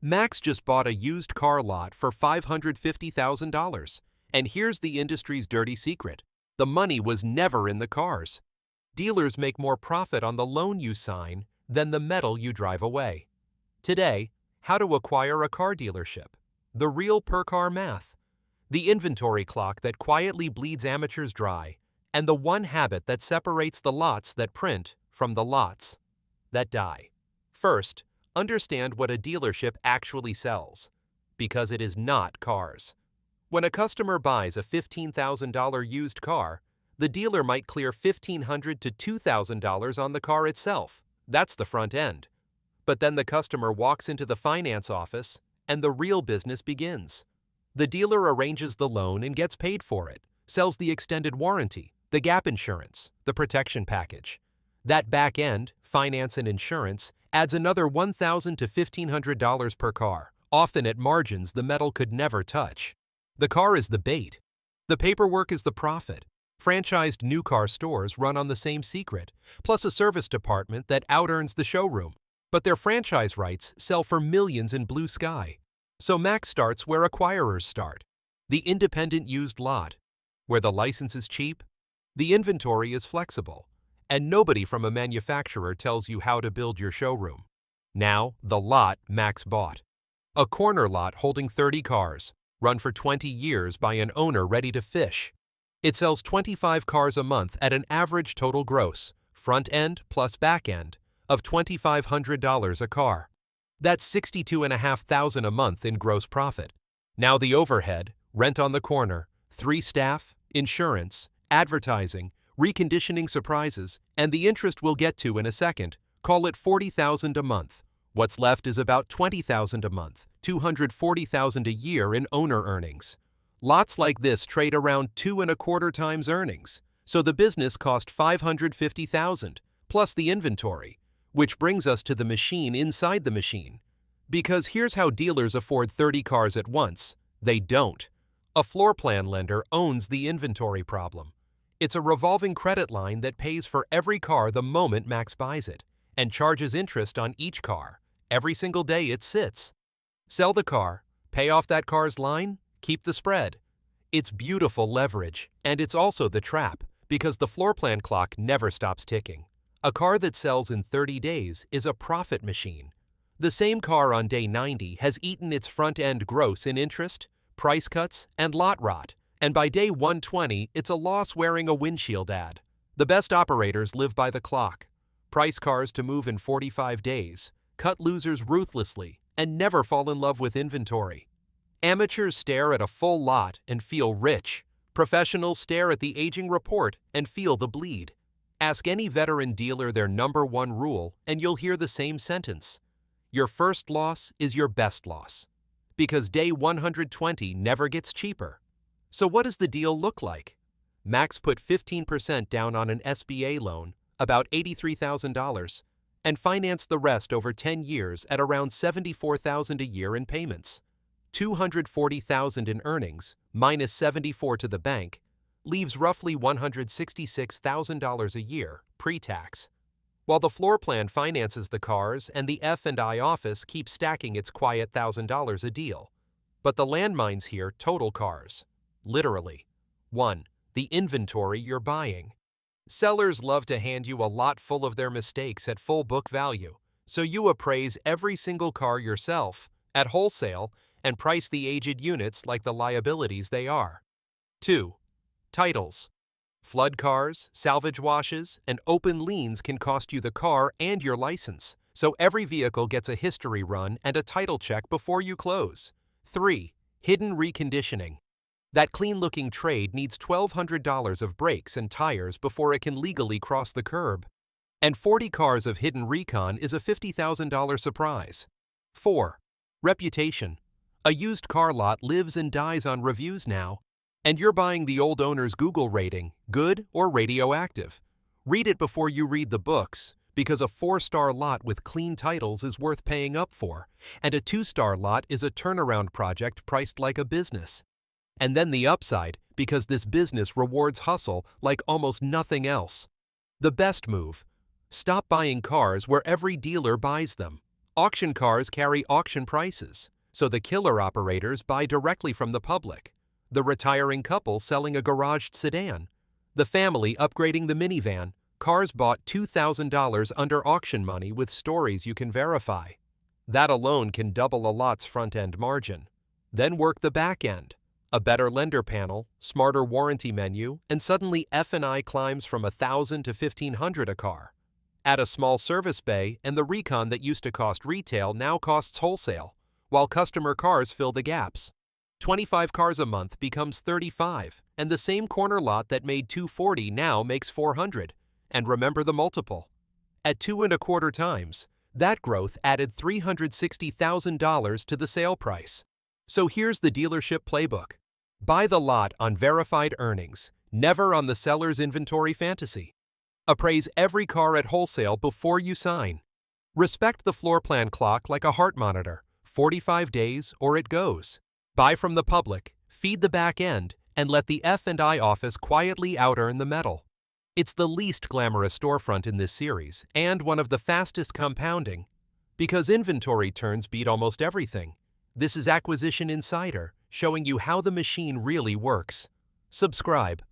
Max just bought a used car lot for $550,000. And here's the industry's dirty secret. The money was never in the cars. Dealers make more profit on the loan you sign than the metal you drive away. Today, how to acquire a car dealership. The real per-car math. The inventory clock that quietly bleeds amateurs dry. And the one habit that separates the lots that print from the lots that die. First, understand what a dealership actually sells, because it is not cars. When a customer buys a $15,000 used car, the dealer might clear $1,500 to $2,000 on the car itself. That's the front end. But then the customer walks into the finance office, and the real business begins. The dealer arranges the loan and gets paid for it, sells the extended warranty, the gap insurance, the protection package. That back end, finance and insurance, adds another $1,000 to $1,500 per car, often at margins the metal could never touch. The car is the bait. The paperwork is the profit. Franchised new car stores run on the same secret, plus a service department that out-earns the showroom. But their franchise rights sell for millions in blue sky. So Max starts where acquirers start. The independent used lot, where the license is cheap, the inventory is flexible, and nobody from a manufacturer tells you how to build your showroom. Now, the lot Max bought. A corner lot holding 30 cars, run for 20 years by an owner ready to fish. It sells 25 cars a month at an average total gross, front end plus back end, of $2,500 a car. That's $62,500 a month in gross profit. Now the overhead, rent on the corner, 3 staff, insurance, advertising, reconditioning surprises, and the interest we'll get to in a second, call it $40,000 a month. What's left is about $20,000 a month, $240,000 a year in owner earnings. Lots like this trade around 2.25 times earnings, so the business cost $550,000, plus the inventory, which brings us to the machine inside the machine. Because here's how dealers afford 30 cars at once. They don't. A Floorplan lender owns the inventory problem. It's a revolving credit line that pays for every car the moment Max buys it, and charges interest on each car, every single day it sits. Sell the car, pay off that car's line, keep the spread. It's beautiful leverage, and it's also the trap, because the Floorplan clock never stops ticking. A car that sells in 30 days is a profit machine. The same car on day 90 has eaten its front-end gross in interest, price cuts, and lot rot, and by day 120, it's a loss wearing a windshield ad. The best operators live by the clock. Price cars to move in 45 days, cut losers ruthlessly, and never fall in love with inventory. Amateurs stare at a full lot and feel rich. Professionals stare at the aging report and feel the bleed. Ask any veteran dealer their #1 rule, and you'll hear the same sentence. Your first loss is your best loss. Because day 120 never gets cheaper. So what does the deal look like? Max put 15% down on an SBA loan, about $83,000, and financed the rest over 10 years at around $74,000 a year in payments. $240,000 in earnings, minus $74,000 to the bank, leaves roughly $166,000 a year, pre-tax. While the Floorplan finances the cars and the F&I office keeps stacking its quiet $1,000 a deal. But the Landmines here total cars. Literally. 1. The inventory you're buying. Sellers love to hand you a lot full of their mistakes at full book value, so you appraise every single car yourself, at wholesale, and price the aged units like the liabilities they are. 2. Titles. Flood cars, salvage washes, and open liens can cost you the car and your license, so every vehicle gets a history run and a title check before you close. 3. Hidden reconditioning. That clean-looking trade needs $1,200 of brakes and tires before it can legally cross the curb. And 40 cars of hidden recon is a $50,000 surprise. 4. Reputation. A used car lot lives and dies on reviews now. And you're buying the old owner's Google rating, good or radioactive. Read it before you read the books, because a 4-star lot with clean titles is worth paying up for, and a 2-star lot is a turnaround project priced like a business. And then the upside, because this business rewards hustle like almost nothing else. The best move. Stop buying cars where every dealer buys them. Auction cars carry auction prices, so the killer operators buy directly from the public. The retiring couple selling a garaged sedan. The family upgrading the minivan. Cars bought $2,000 under auction money with stories you can verify. That alone can double a lot's front-end margin. Then work the back end. A better lender panel, smarter warranty menu, and suddenly F&I climbs from $1,000 to $1,500 a car. Add a small service bay, and the recon that used to cost retail now costs wholesale, while customer cars fill the gaps. 25 cars a month becomes 35, and the same corner lot that made $240 now makes $400. And remember the multiple. At 2.25 times, that growth added $360,000 to the sale price. So here's the dealership playbook. Buy the lot on verified earnings, never on the seller's inventory fantasy. Appraise every car at wholesale before you sign. Respect the floor plan clock like a heart monitor, 45 days or it goes. Buy from the public, feed the back end, and let the F&I office quietly out-earn the metal. It's the least glamorous storefront in this series and one of the fastest compounding. Because inventory turns beat almost everything. This is Acquisition Insider, showing you how the machine really works. Subscribe.